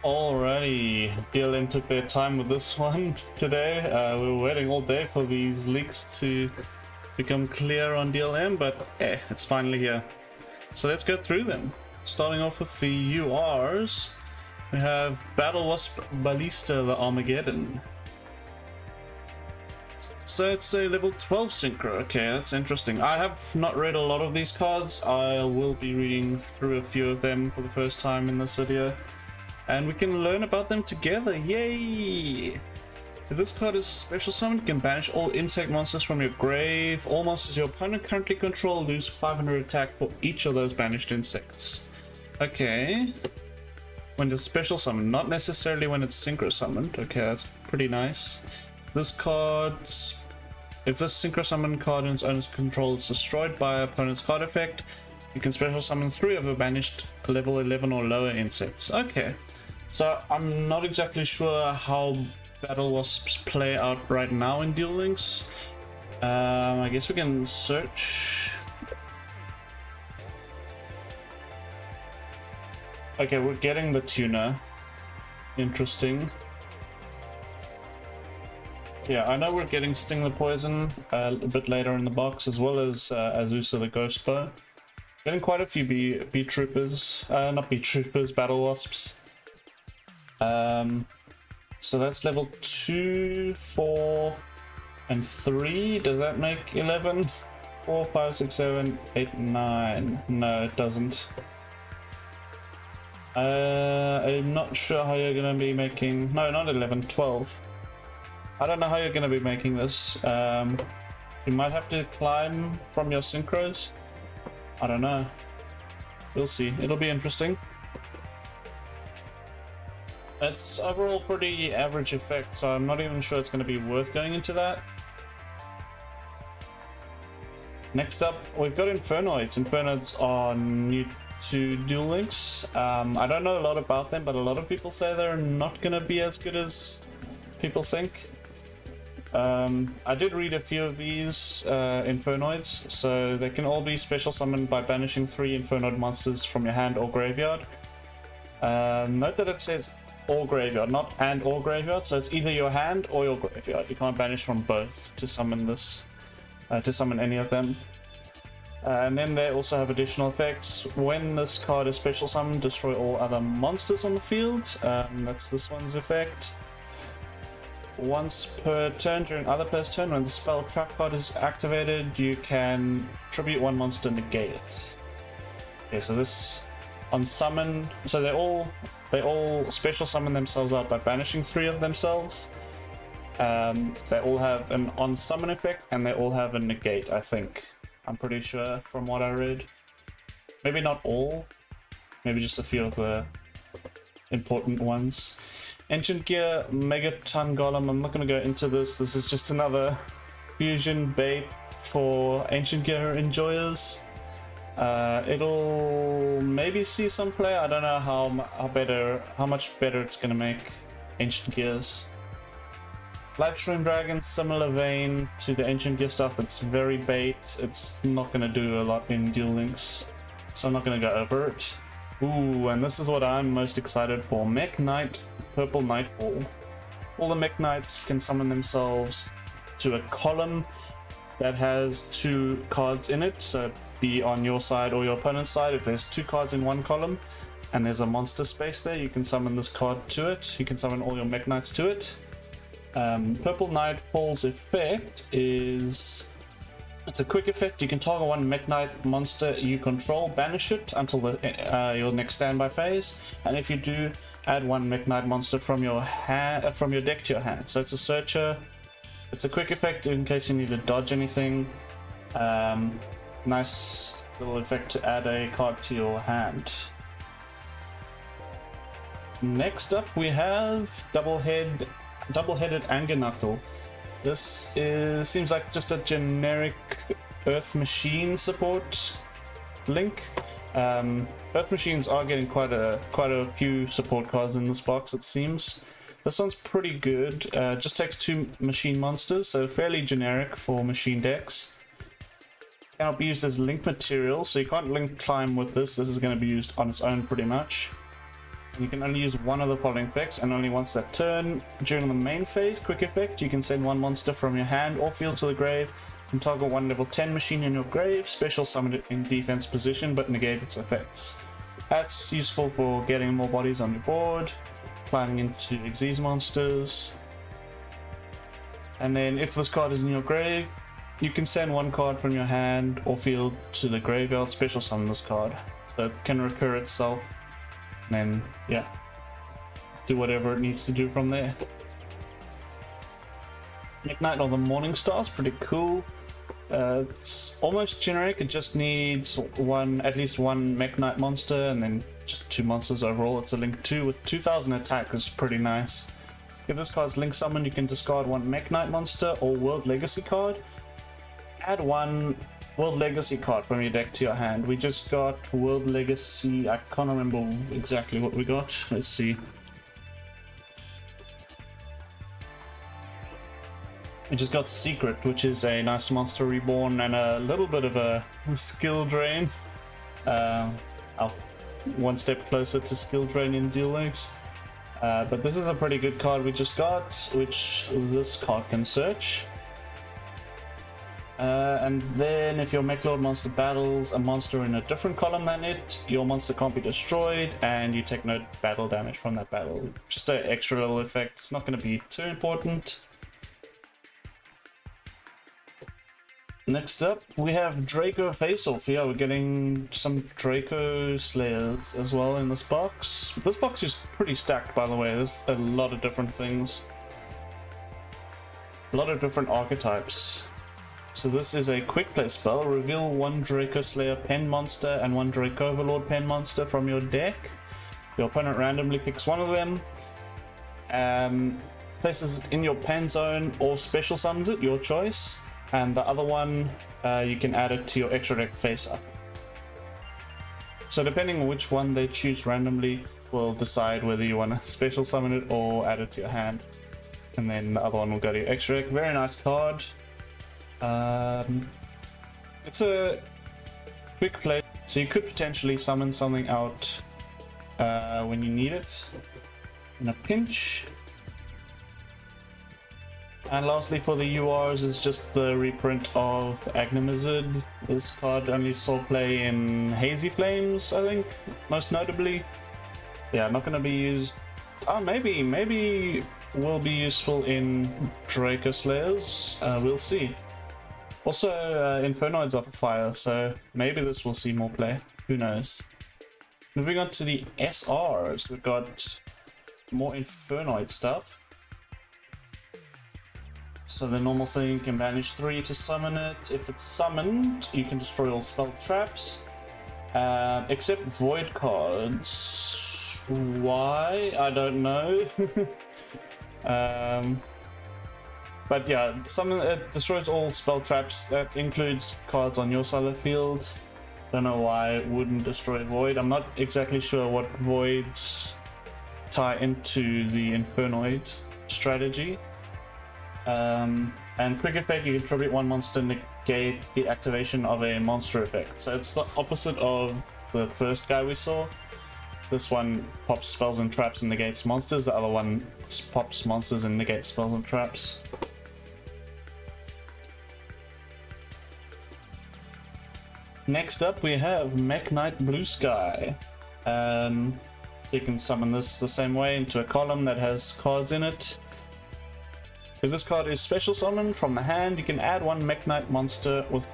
Alrighty, DLM took their time with this one today. We were waiting all day for these leaks to become clear on DLM, but it's finally here. So let's go through them. Starting off with the URs, we have Battlewasp Ballista the Armageddon. So it's a level 12 synchro. Okay, that's interesting. I have not read a lot of these cards. I will be reading through a few of them for the first time in this video. And we can learn about them together. Yay! If this card is special summoned, you can banish all insect monsters from your grave. All monsters your opponent currently control lose 500 attack for each of those banished insects. Okay. When it's special summoned, not necessarily when it's synchro summoned. Okay, that's pretty nice. This card, if this synchro summon card in its owner's control is destroyed by opponent's card effect, you can special summon 3 of the banished level 11 or lower insects. Okay, so I'm not exactly sure how Battlewasps play out right now in Duel Links. I guess we can search. Okay, we're getting the tuna. Interesting. Yeah, I know we're getting Sting the Poison a bit later in the box, as well as Azusa the Ghost Foe. Getting quite a few B-Troopers, not B-Troopers, Battlewasps. So that's level 2, 4, and 3. Does that make 11? 4, 5, 6, 7, 8, 9. No, it doesn't. I'm not sure how you're going to be making... No, not 11, 12. I don't know how you're going to be making this. You might have to climb from your synchros. I don't know. We'll see. It'll be interesting. It's overall pretty average effect, so I'm not even sure it's going to be worth going into that. Next up, we've got Infernoids. Infernoids are new to Duel Links. I don't know a lot about them, but a lot of people say they're not going to be as good as people think. I did read a few of these Infernoids, so they can all be special summoned by banishing 3 Infernoid monsters from your hand or graveyard. Note that it says or graveyard, not and or graveyard, so it's either your hand or your graveyard. You can't banish from both to summon this, to summon any of them. And then they also have additional effects. When this card is special summoned, destroy all other monsters on the field. That's this one's effect. Once per turn during other player's turn, when the spell trap card is activated, you can tribute 1 monster, negate it. Okay, so this on summon, so they all special summon themselves out by banishing 3 of themselves. They all have an on summon effect, and they all have a negate, I think. I'm pretty sure from what I read. Maybe not all, maybe just a few of the important ones. Ancient Gear Megaton Golem, I'm not going to go into this. This is just another fusion bait for Ancient Gear enjoyers. It'll maybe see some play. I don't know how much better it's going to make Ancient Gears. Livestream Dragon, similar vein to the Ancient Gear stuff. It's very bait. It's not going to do a lot in Duel Links, so I'm not going to go over it. Ooh, and this is what I'm most excited for. Mekk-Knight, Purple Nightfall. All the Mekk-Knights can summon themselves to a column that has 2 cards in it, so be on your side or your opponent's side. If there's 2 cards in one column and there's a monster space there, you can summon this card to it. You can summon all your Mekk-Knights to it. Purple Nightfall's effect is... It's a quick effect. You can target 1 Mekk-Knight monster you control, banish it until your next standby phase, and if you do, add 1 Mekk-Knight monster from your deck to your hand. So it's a searcher. It's a quick effect in case you need to dodge anything. Nice little effect to add a card to your hand. Next up, we have Double-Headed Anger Knuckle. This seems like just a generic Earth Machine support link. Earth Machines are getting quite a few support cards in this box, it seems. This one's pretty good. Just takes 2 machine monsters, so fairly generic for machine decks. Cannot be used as link material, so you can't link climb with this. This is going to be used on its own pretty much. You can only use one of the following effects, and only once that turn. During the main phase, quick effect, you can send one monster from your hand or field to the grave, and target one level 10 machine in your grave, special summon it in defense position, but negate its effects. That's useful for getting more bodies on your board, climbing into Xyz monsters. And then if this card is in your grave, you can send one card from your hand or field to the graveyard, special summon this card. So it can recur itself. And then, yeah, do whatever it needs to do from there. Mekk-Knight or the Morning Star is pretty cool. It's almost generic. It just needs at least one Mekk-Knight monster, and then just 2 monsters overall. It's a Link 2 with 2000 attack, is pretty nice. If this card's Link summoned, you can discard one Mekk-Knight monster or World Legacy card. Add one World Legacy card from your deck to your hand. We just got World Legacy. I can't remember exactly what we got. Let's see. We just got Secret, which is a nice monster reborn and a little bit of a skill drain. One step closer to skill drain in Duel Links. But this is a pretty good card we just got, which this card can search. And then if your Mekk-Lord monster battles a monster in a different column than it, your monster can't be destroyed and you take no battle damage from that battle. Just an extra little effect. It's not going to be too important. Next up, we have Draco Face-Off. Yeah, we're getting some Dracoslayers as well in this box. This box is pretty stacked, by the way. There's a lot of different things. A lot of different archetypes. So this is a quick play spell. Reveal one Dracoslayer pen monster and one Dracoverlord pen monster from your deck. Your opponent randomly picks one of them, places it in your pen zone or special summons it, your choice. And the other one, you can add it to your extra deck face up. So depending on which one they choose randomly, will decide whether you want to special summon it or add it to your hand. And then the other one will go to your extra deck. Very nice card. It's a quick play, so you could potentially summon something out when you need it in a pinch. And lastly, for the URs, is just the reprint of Agnimizid. This card only saw play in Hazy Flames, I think, most notably. Yeah, not going to be used. Oh, maybe will be useful in Dracoslayers. We'll see. Also, Infernoids are for fire, so maybe this will see more play. Who knows? Moving on to the SRs, we've got more Infernoid stuff. So the normal thing, you can banish 3 to summon it. If it's summoned, you can destroy all spell traps. Except void cards. Why? I don't know. But yeah, it destroys all spell traps. That includes cards on your side of the field. Don't know why it wouldn't destroy void. I'm not exactly sure what voids tie into the Infernoid strategy. And quick effect, you can tribute one monster, negate the activation of a monster effect. So it's the opposite of the first guy we saw. This one pops spells and traps and negates monsters. The other one pops monsters and negates spells and traps. Next up, we have Mekk-Knight Blue Sky. So you can summon this the same way into a column that has cards in it. If this card is special summoned from the hand, you can add one Mekk-Knight monster with.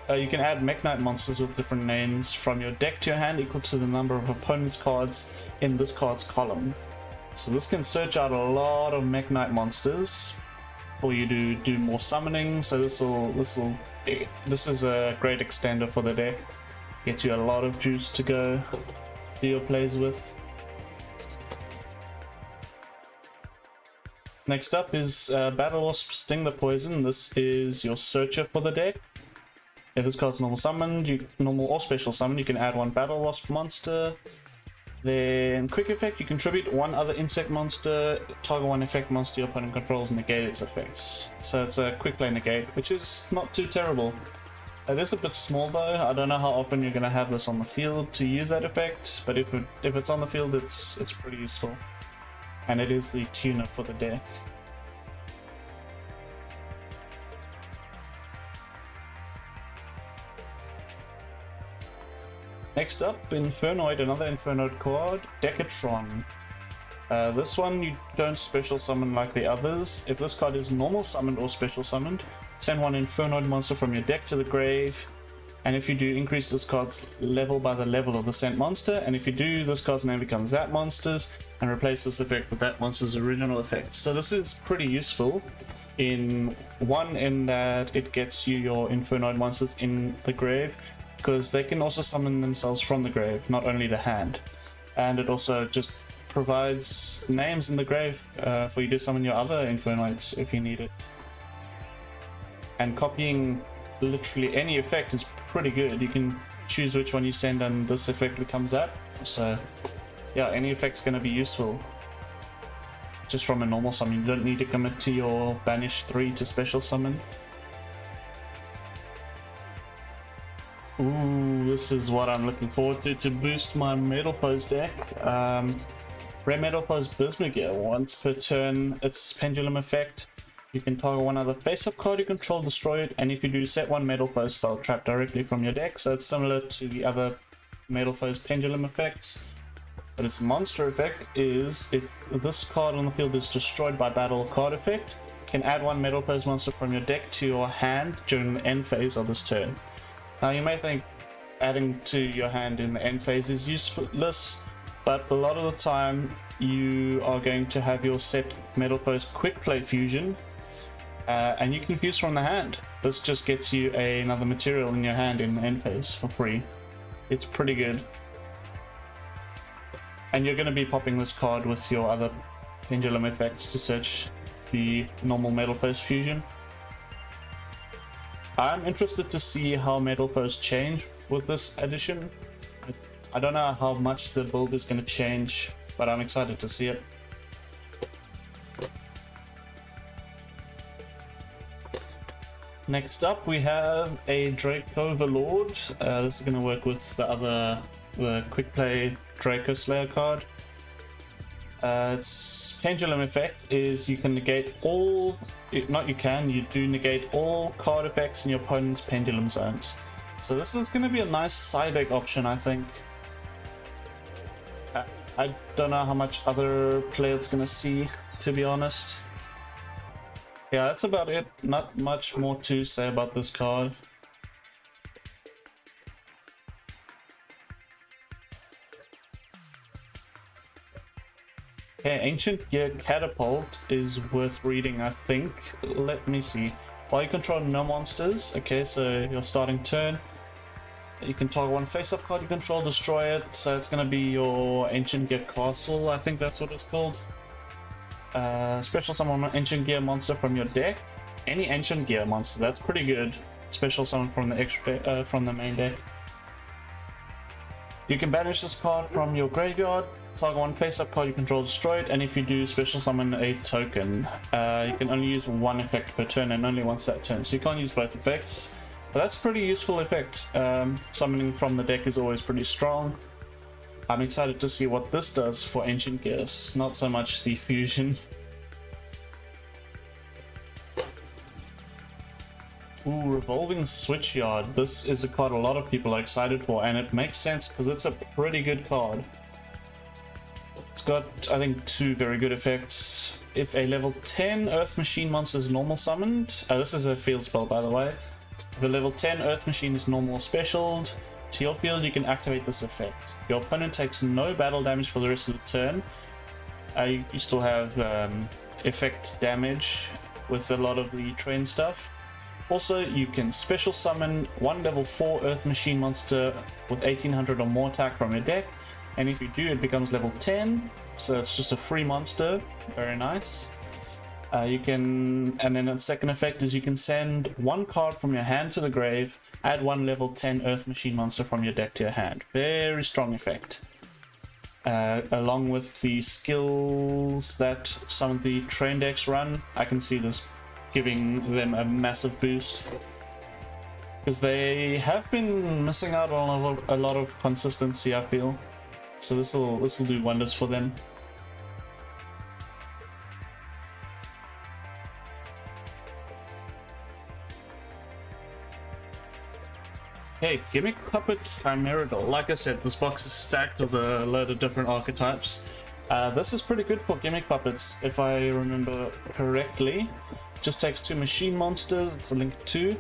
You can add Mekk-Knight monsters with different names from your deck to your hand, equal to the number of opponent's cards in this card's column. So this can search out a lot of Mekk-Knight monsters for you to do more summoning. So this is a great extender for the deck. Gets you a lot of juice to go do your plays with. Next up is Battlewasp-Sting the Poison. This is your searcher for the deck. If this card's normal summoned, normal or special summoned, you can add one Battlewasp monster. Then quick effect, you contribute one other insect monster, target one effect monster your opponent controls, and negate its effects. So it's a quick play negate, which is not too terrible. It is a bit small though. I don't know how often you're going to have this on the field to use that effect, but if it's on the field, it's pretty useful. And it is the tuner for the deck. Next up, Infernoid, another Infernoid card, Decatron. This one you don't special summon like the others. If this card is normal summoned or special summoned, send one Infernoid monster from your deck to the grave. And if you do, increase this card's level by the level of the sent monster. And if you do, this card's name becomes that monster's, and replace this effect with that monster's original effect. So this is pretty useful in that it gets you your Infernoid monsters in the grave, because they can also summon themselves from the grave, not only the hand. And it also just provides names in the grave for you to summon your other Infernoids if you need it. And copying literally any effect is pretty good. You can choose which one you send and this effect becomes that. So yeah, any effect's going to be useful just from a normal summon. You don't need to commit to your banish 3 to special summon. Ooh, this is what I'm looking forward to boost my Metalfoes deck. Rare Metalfoes Bismugear. Once per turn, its Pendulum effect. You can target one other face-up card you control, destroy it, and if you do, set one Metalfoes spell trap directly from your deck. So it's similar to the other Metalfoes Pendulum effects. But its monster effect is, if this card on the field is destroyed by battle card effect, you can add one Metalfoes monster from your deck to your hand during the end phase of this turn. Now you may think adding to your hand in the end phase is useless, but a lot of the time you are going to have your set Metalfoes quick play fusion, and you can fuse from the hand. This just gets you another material in your hand in the end phase for free. It's pretty good. And you're going to be popping this card with your other Pendulum effects to search the normal Metalfoes fusion. I'm interested to see how Metalfoes change with this addition. I don't know how much the build is going to change, but I'm excited to see it. Next up we have a Dracoverlord. This is going to work with the quick play Dracoslayer card. Its Pendulum effect is you can negate all, you do negate all card effects in your opponent's Pendulum zones. So this is going to be a nice side deck option, I think. I don't know how much other play it's going to see, to be honest. Yeah, that's about it. Not much more to say about this card. Okay, Ancient Gear Catapult is worth reading, I think. Let me see. While you control no monsters, okay, so your starting turn, you can target one face-up card you control, destroy it. So it's going to be your Ancient Gear Castle, I think that's what it's called. Special summon an Ancient Gear monster from your deck. Any Ancient Gear monster, that's pretty good. Special summon from the main deck. You can banish this card from your graveyard. Target one face-up card you control, destroy it, and if you do, special summon a token. You can only use one effect per turn and only once that turn, so you can't use both effects. But that's a pretty useful effect. Summoning from the deck is always pretty strong. I'm excited to see what this does for Ancient Gears, not so much the fusion. Ooh, Revolving Switchyard. This is a card a lot of people are excited for, and it makes sense because it's a pretty good card. It's got, I think, two very good effects. If a level 10 Earth Machine monster is normal summoned, this is a field spell by the way. If a level 10 Earth Machine is normal specialed to your field, you can activate this effect. Your opponent takes no battle damage for the rest of the turn. You still have effect damage with a lot of the train stuff. Also, you can special summon one level 4 Earth Machine monster with 1800 or more attack from your deck. And if you do, it becomes level 10, so it's just a free monster. Very nice. And then the second effect is you can send one card from your hand to the grave, add one level 10 Earth Machine monster from your deck to your hand. Very strong effect. Along with the skills that some of the train decks run, I can see this giving them a massive boost. because they have been missing out on a lot of consistency, I feel. So this will do wonders for them. Hey, Gimmick, Puppet, Chimera. Like I said, this box is stacked with a load of different archetypes. This is pretty good for Gimmick Puppets, if I remember correctly. Just takes 2 machine monsters, it's a link 2.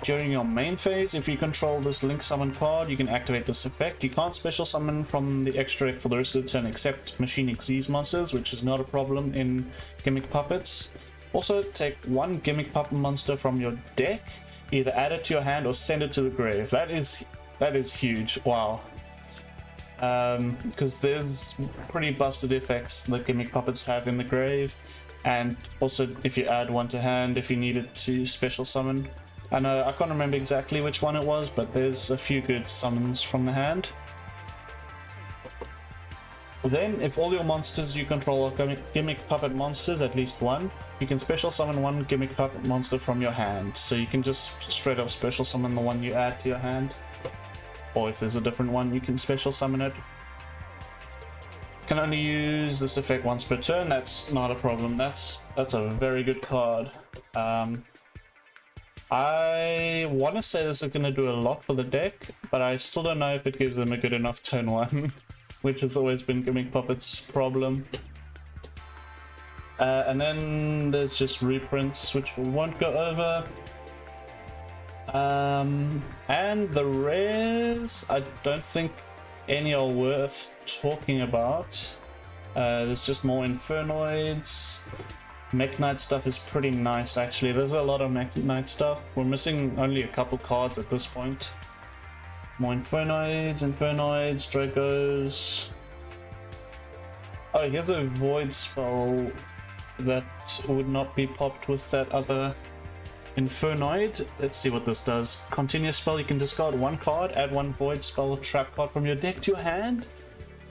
During your main phase, if you control this link summon card, you can activate this effect. You can't special summon from the extra deck for the rest of the turn except Machine Xyz monsters, which is not a problem in Gimmick Puppets. Also, take 1 Gimmick Puppet monster from your deck, either add it to your hand or send it to the grave. That is huge. Wow. Because there's pretty busted effects that Gimmick Puppets have in the grave, and also if you add 1 to hand if you need it to special summon. I know I can't remember exactly which one it was, but there's a few good summons from the hand. Then, if all your monsters you control are Gimmick Puppet monsters, at least 1, you can special summon 1 Gimmick Puppet monster from your hand. So you can just straight up special summon the one you add to your hand. Or if there's a different one, you can special summon it. Can only use this effect once per turn, that's not a problem. That's a very good card. I want to say this is going to do a lot for the deck, but I still don't know if it gives them a good enough turn 1. Which has always been Gimmick Puppet's problem. And then there's just reprints, which we won't go over. And the rares, I don't think any are worth talking about. There's just more Infernoids. Mekk-Knight stuff is pretty nice, actually. There's a lot of Mekk-Knight stuff. We're missing only a couple cards at this point. More Infernoids, Dracos. Oh, here's a void spell that would not be popped with that other Infernoid. Let's see what this does. Continuous spell, you can discard 1 card, add 1 void spell trap card from your deck to your hand,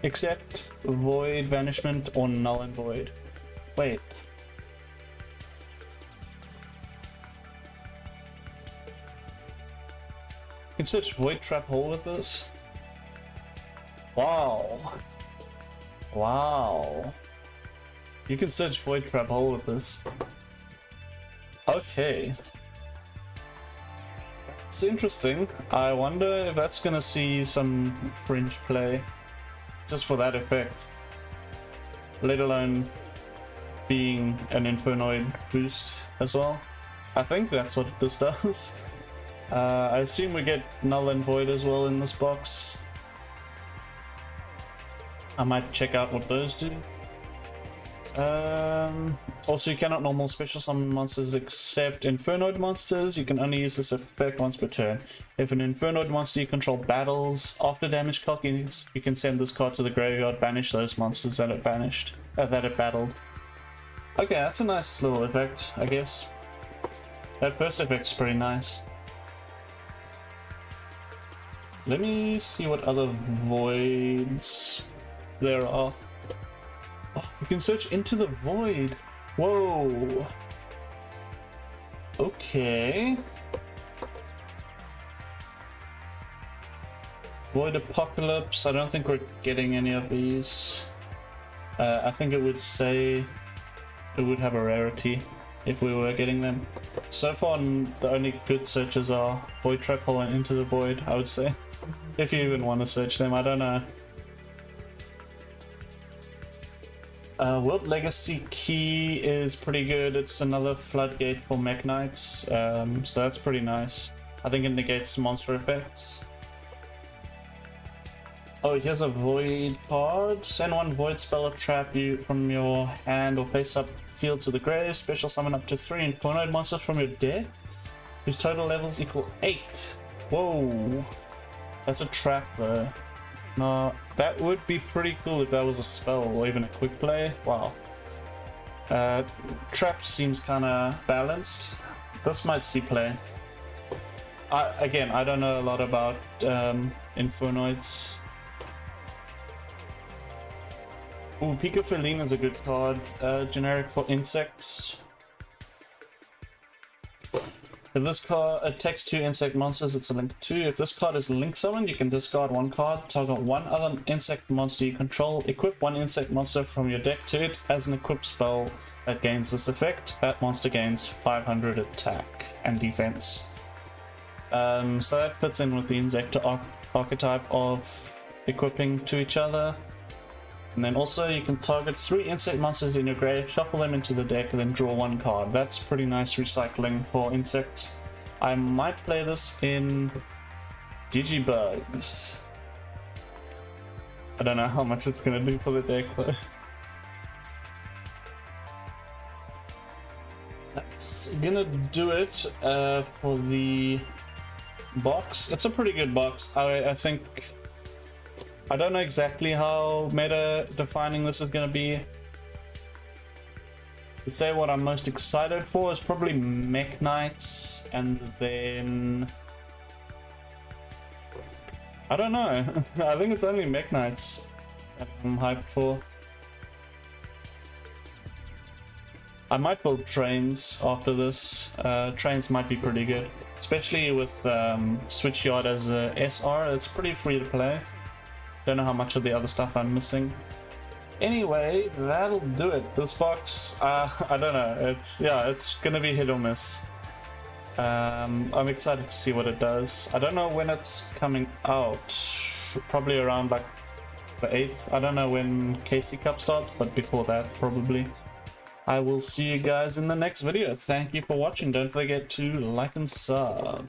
except void, banishment, or null and void. Wait. You can search Void Trap Hole with this. Wow. Wow. You can search Void Trap Hole with this. Okay. It's interesting. I wonder if that's gonna see some fringe play. Just for that effect. Let alone being an Infernoid boost as well. I think that's what this does. I assume we get Null and Void as well in this box. I might check out what those do. Also, you cannot normal special summon monsters except Infernoid monsters. You can only use this effect once per turn. If an Infernoid monster you control battles after damage calc, you can send this card to the graveyard, banish those monsters that it banished, that it battled. Okay, that's a nice little effect, I guess. That first effect's pretty nice. Let me see what other voids there are. Oh, you can search Into the Void. Whoa. Okay. Void Apocalypse. I don't think we're getting any of these. I think it would say it would have a rarity if we were getting them. So far, the only good searches are Void Trap Hole and Into the Void, I would say. If you even want to search them, I don't know. World Legacy Key is pretty good. It's another floodgate for Mekk-Knights, so that's pretty nice. I think it negates monster effects. Oh, here's a Void card. Send 1 Void spell or trap you from your hand or face up field to the grave. Special summon up to 3 Infernoid monsters from your deck, whose total levels equal 8. Whoa. That's a trap though. No, that would be pretty cool if that was a spell or even a quick play. Wow. Trap seems kinda balanced. This might see play. Again, I don't know a lot about Infernoids. Ooh, Picofeline is a good card. Generic for insects. If this card attacks 2 insect monsters, it's a link 2. If this card is link summoned, you can discard 1 card, target 1 other insect monster you control, equip 1 insect monster from your deck to it as an equipped spell that gains this effect. That monster gains 500 attack and defense. So that fits in with the insect archetype of equipping to each other. And then also you can target 3 insect monsters in your grave, shuffle them into the deck, and then draw 1 card. That's pretty nice recycling for insects. I might play this in Digibugs. I don't know how much it's gonna do for the deck, but that's gonna do it for the box. It's a pretty good box. I think. I don't know exactly how meta defining this is going to be. To say what I'm most excited for is probably Mekk-Knights, and then I don't know. I think it's only Mekk-Knights that I'm hyped for. I might build trains after this. Trains might be pretty good, especially with Switchyard as a SR. It's pretty free to play. Don't know how much of the other stuff I'm missing. Anyway, that'll do it. This box, I don't know. It's gonna be hit or miss. I'm excited to see what it does. I don't know when it's coming out. Probably around like the 8th. I don't know when KC Cup starts, but before that, probably. I will see you guys in the next video. Thank you for watching. Don't forget to like and sub.